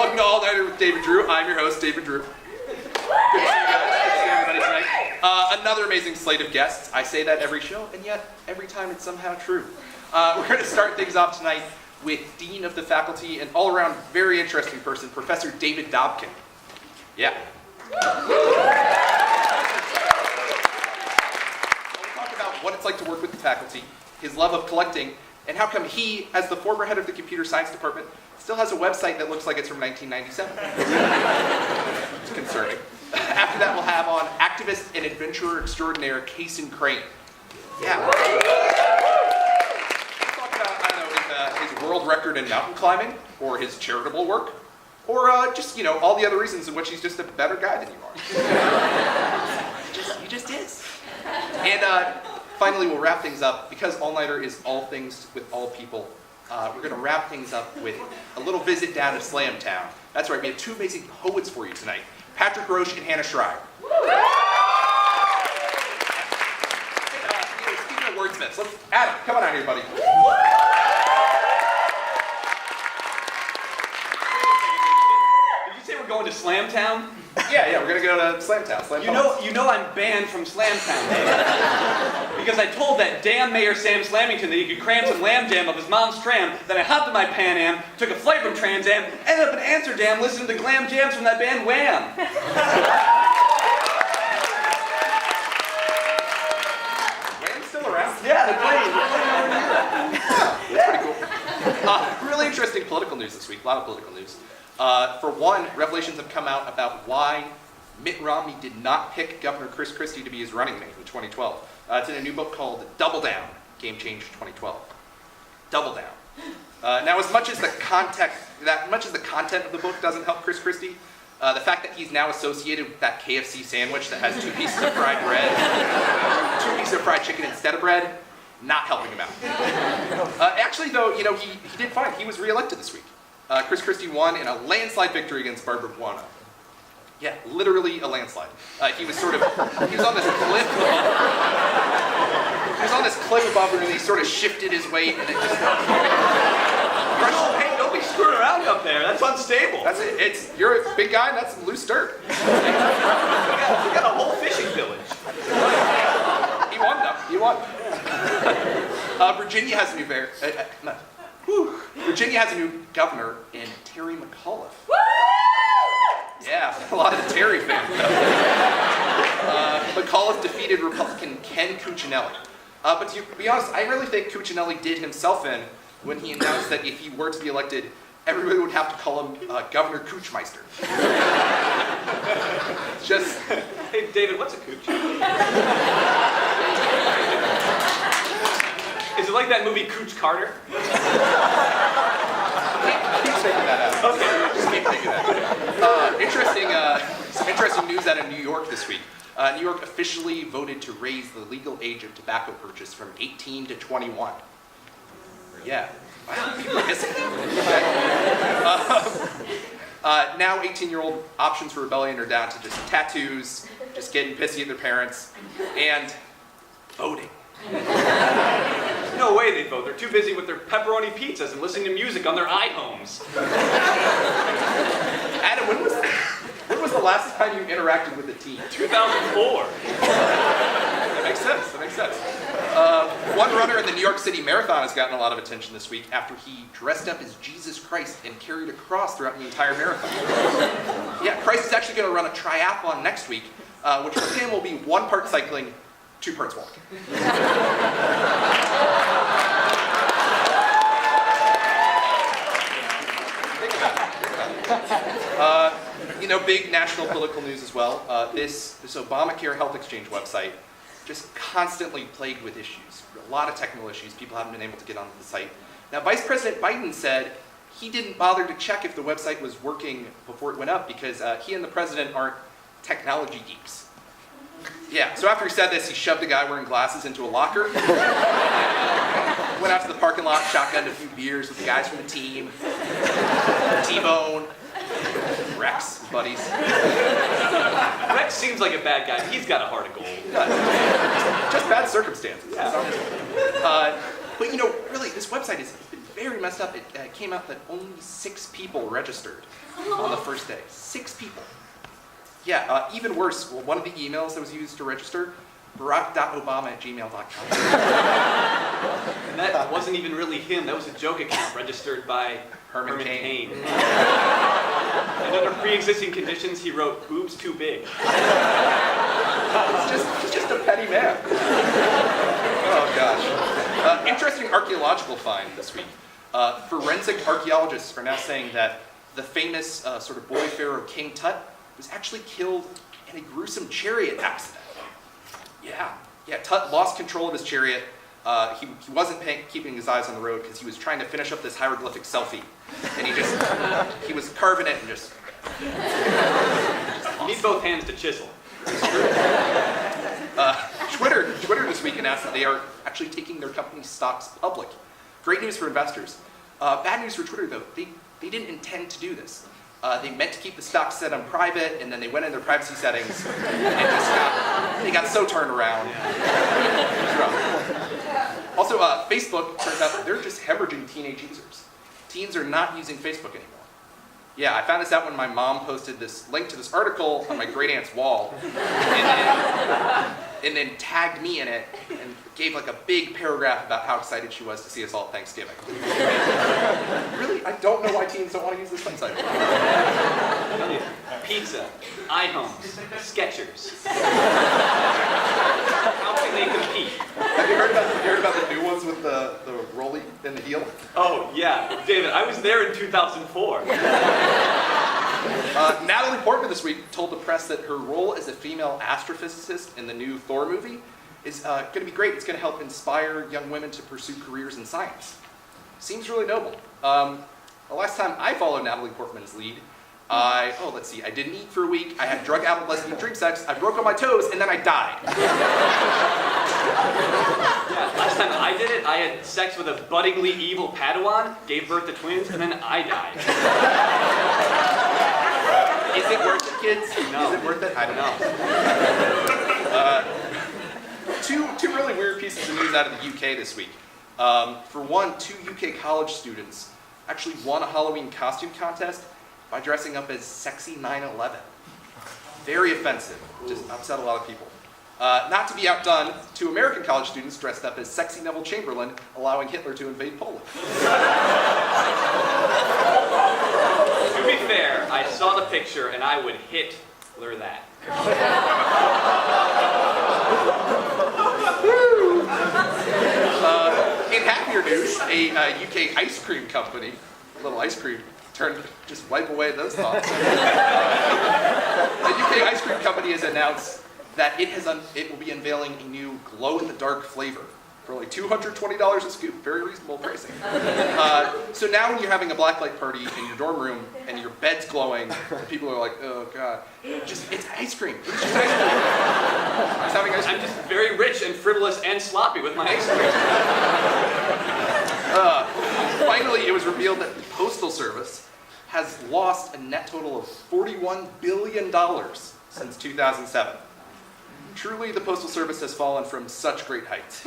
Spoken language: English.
Welcome to All Nighter with David Drew. I'm your host, David Drew. Good to see you guys. Good to see everybody tonight. Another amazing slate of guests. I say that every show, and yet every time it's somehow true. We're going to start things off tonight with Dean of the Faculty and all-around very interesting person, Professor David Dobkin. Yeah. We'll talk about what it's like to work with the faculty, his love of collecting, and how come he, as the former head of the computer science department, still has a website that looks like it's from 1997. It's concerning. After that, we'll have on activist and adventurer extraordinaire Kason Crane. Yeah. We'll talk about, I don't know, his world record in mountain climbing, or his charitable work, or just, all the other reasons in which he's just a better guy than you are. He just is. And finally, we'll wrap things up. Because All Nighter is all things with all people, we're going to wrap things up with a little visit down to Slam Town. That's right, we have two amazing poets for you tonight, Patrick Roche and Hannah Schreier. Speaking of wordsmiths, Adam, come on out here, buddy. Did you say we're going to Slam Town? Yeah, we're going to go to Slam Town. You know I'm banned from Slam Town, because I told that damn Mayor Sam Slamington that he could cram some lamb jam up his mom's tram, then I hopped in my Pan Am, took a flight from Trans Am, ended up in Amsterdam listening to glam jams from that band Wham! Wham's still around? Yeah, they're playing That's pretty cool. Really interesting political news this week, a lot of political news. For one, revelations have come out about why Mitt Romney did not pick Governor Chris Christie to be his running mate in 2012. It's in a new book called Double Down, Game Change 2012. Double Down. Now, as much as the content of the book doesn't help Chris Christie, the fact that he's now associated with that KFC sandwich that has 2 pieces of fried bread, 2 pieces of fried chicken instead of bread, not helping him out. Actually, though, he did fine. He was reelected this week. Chris Christie won in a landslide victory against Barbara Buono. Yeah, literally a landslide. He was on this cliff above her. He was on this cliff above her, and he sort of shifted his weight, and it just Hey, don't be screwing around up there. That's unstable. That's it. You're a big guy, and that's some loose dirt. We got a whole fishing village. He won, though. He won. Virginia has a new Virginia has a new governor in Terry McAuliffe. Yeah, a lot of the Terry fans. McAuliffe defeated Republican Ken Cuccinelli. But to be honest, I really think Cuccinelli did himself in when he announced that if he were to be elected, everybody would have to call him Governor Coochmeister. Just, Hey, David, what's a cooch? Is it like that movie Cooch Carter? keep figuring that out. Okay. Just keep figuring that out. Some interesting news out of New York this week. New York officially voted to raise the legal age of tobacco purchase from 18 to 21. Yeah. Wow, people are missing. Now 18-year-old options for rebellion are down to just tattoos, just getting pissy at their parents, and voting. No way they'd vote. They're too busy with their pepperoni pizzas and listening to music on their iHomes. Adam, when was the last time you interacted with a teen? 2004. That makes sense. One runner in the New York City Marathon has gotten a lot of attention this week after he dressed up as Jesus Christ and carried a cross throughout the entire marathon. Yeah, Christ is actually going to run a triathlon next week, which for him will be 1 part cycling, 2 parts walking. Big national political news as well. This Obamacare health exchange website just constantly plagued with issues. A lot of technical issues. People haven't been able to get onto the site. Now, Vice President Biden said he didn't bother to check if the website was working before it went up because he and the president aren't technology geeks. Yeah, so after he said this, he shoved a guy wearing glasses into a locker, went out to the parking lot, shotgunned a few beers with the guys from the team, T-Bone, Rex, his buddies. Rex seems like a bad guy. He's got a heart of gold. Just bad circumstances. Yeah. But really, this website has been very messed up. It came out that only 6 people registered on the first day. 6 people. Yeah, even worse, well, one of the emails that was used to register, barack.obama@gmail.com. And that wasn't even really him. That was a joke account registered by Herman Cain. And under pre-existing conditions, he wrote, "Boobs too big." He's just a petty man. Oh, gosh. Interesting archaeological find this week. Forensic archaeologists are now saying that the famous sort of boy pharaoh King Tut was actually killed in a gruesome chariot accident. Yeah, Tut lost control of his chariot. He wasn't keeping his eyes on the road because he was trying to finish up this hieroglyphic selfie. And he was carving it and just... You need both hands to chisel. Twitter this week announced that they are actually taking their company's stocks public. Great news for investors. Bad news for Twitter, though. They didn't intend to do this. They meant to keep the stocks set on private, and then they went in their privacy settings and they got so turned around. Also, Facebook, turns out they're just hemorrhaging teenage users. Teens are not using Facebook anymore. Yeah, I found this out when my mom posted this link to this article on my great aunt's wall, and then tagged me in it and gave like a big paragraph about how excited she was to see us all at Thanksgiving. Really, I don't know why teens don't want to use this website. Pizza, iHomes, Skechers. How can they compete? Have you heard about the new ones with the rolly in the heel? Oh, yeah. David, I was there in 2004. Natalie Portman this week told the press that her role as a female astrophysicist in the new Thor movie is going to be great. It's going to help inspire young women to pursue careers in science. Seems really noble. The last time I followed Natalie Portman's lead, I didn't eat for a week, I had drug-addled lesbian dream sex, I broke all my toes, and then I died. Yeah, last time I did it, I had sex with a buddingly evil Padawan, gave birth to twins, and then I died. Is it worth it, kids? No. Is it worth it? I don't know. Two really weird pieces of news out of the UK this week. For one, 2 UK college students actually won a Halloween costume contest by dressing up as sexy 9/11. Very offensive. Just upset a lot of people. Not to be outdone, 2 American college students dressed up as sexy Neville Chamberlain, allowing Hitler to invade Poland. To be fair, I saw the picture and I would Hitler that. In happier news, a UK ice cream company, a little ice cream, just wipe away those thoughts. A UK ice cream company has announced that it will be unveiling a new glow-in-the-dark flavor for like $220 a scoop. Very reasonable pricing. So now when you're having a blacklight party in your dorm room and your bed's glowing, and people are like, oh god, it's ice cream. It's just ice cream. Just having ice cream. I'm just very rich and frivolous and sloppy with my ice cream. Finally, it was revealed that the Postal Service has lost a net total of $41 billion since 2007. Truly, the Postal Service has fallen from such great heights.